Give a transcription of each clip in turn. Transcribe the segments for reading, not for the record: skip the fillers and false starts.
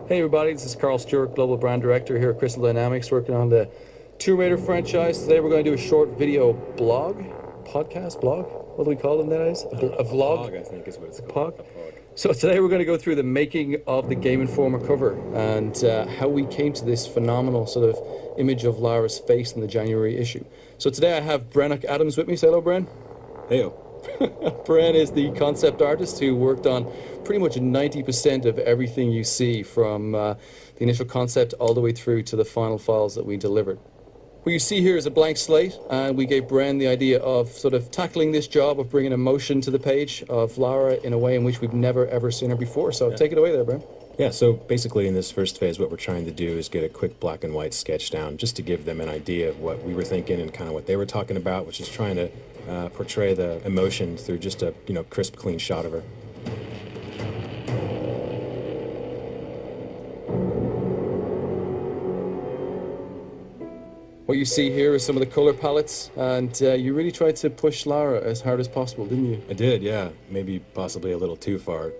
Hey everybody, this is Carl Stewart, Global Brand Director here at Crystal Dynamics, working on the Tomb Raider franchise. Today we're going to do a short video blog, podcast, blog? What do we call them nowadays? A vlog? Pog, I think is what it's called. A pog. So today we're going to go through the making of the GameInformer cover and how we came to this phenomenal sort of image of Lara's face in the January issue. So today I have Brennock Adams with me. Say hello, Bren. Heyo. Bren is the concept artist who worked on pretty much 90% of everything you see from the initial concept all the way through to the final files that we delivered. What you see here is a blank slate, and we gave Bren the idea of sort of tackling this job of bringing emotion to the page of Lara in a way in which we've never ever seen her before. So take it away there, Bren. Yeah, so basically in this first phase what we're trying to do is get a quick black and white sketch down just to give them an idea of what we were thinking and kind of what they were talking about, which is trying to portray the emotion through just a crisp, clean shot of her. What you see here is some of the color palettes, and you really tried to push Lara as hard as possible, didn't you? I did, yeah. Maybe possibly a little too far.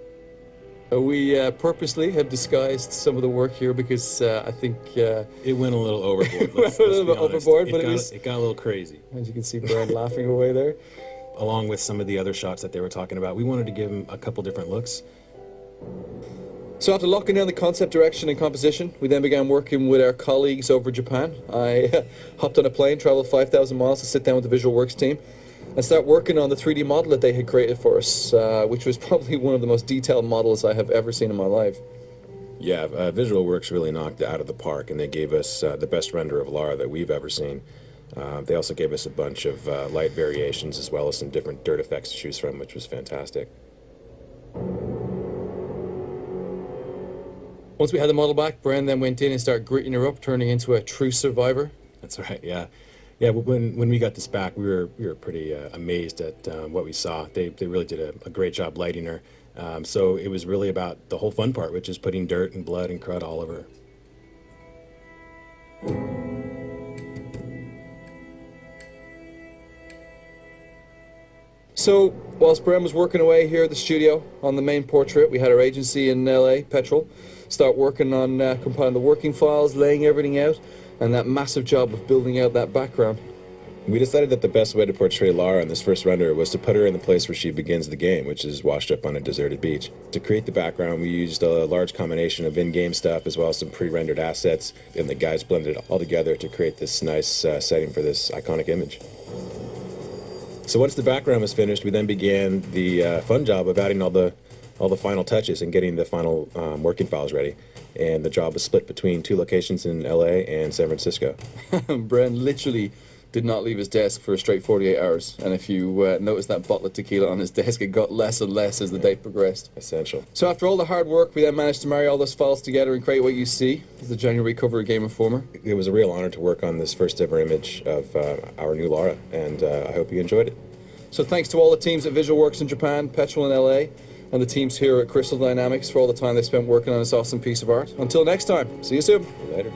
We purposely have disguised some of the work here because I think it went a little overboard. Let's a little bit overboard, but it got a little crazy. As you can see, Brad laughing away there. Along with some of the other shots that they were talking about, we wanted to give them a couple different looks. So after locking down the concept direction and composition, we then began working with our colleagues over Japan. I hopped on a plane, traveled 5,000 miles to sit down with the Visual Works team and start working on the 3D model that they had created for us, which was probably one of the most detailed models I have ever seen in my life. Yeah, Visual Works really knocked it out of the park, and they gave us the best render of Lara that we've ever seen. They also gave us a bunch of light variations as well as some different dirt effects to choose from, which was fantastic. Once we had the model back, Bren then went in and started gritting her up, turning into a true survivor. That's right, yeah. Yeah, when we got this back, we were pretty amazed at what we saw. They really did a great job lighting her. So it was really about the whole fun part, which is putting dirt and blood and crud all over her. So, whilst Bren was working away here at the studio on the main portrait, we had our agency in LA, Petrol, start working on compiling the working files, laying everything out, and that massive job of building out that background. We decided that the best way to portray Lara in this first render was to put her in the place where she begins the game, which is washed up on a deserted beach. To create the background, we used a large combination of in-game stuff as well as some pre-rendered assets, and the guys blended it all together to create this nice setting for this iconic image. So once the background was finished, we then began the fun job of adding all the final touches and getting the final working files ready. And the job was split between 2 locations in LA and San Francisco. Bren literally did not leave his desk for a straight 48 hours. And if you notice that bottle of tequila on his desk, it got less and less as the day progressed. Essential. So after all the hard work, we then managed to marry all those files together and create what you see as the January cover of GameInformer. It was a real honor to work on this first ever image of our new Lara, and I hope you enjoyed it. So thanks to all the teams at Visual Works in Japan, Petrol in LA, and the teams here at Crystal Dynamics for all the time they spent working on this awesome piece of art. Until next time, see you soon. Later.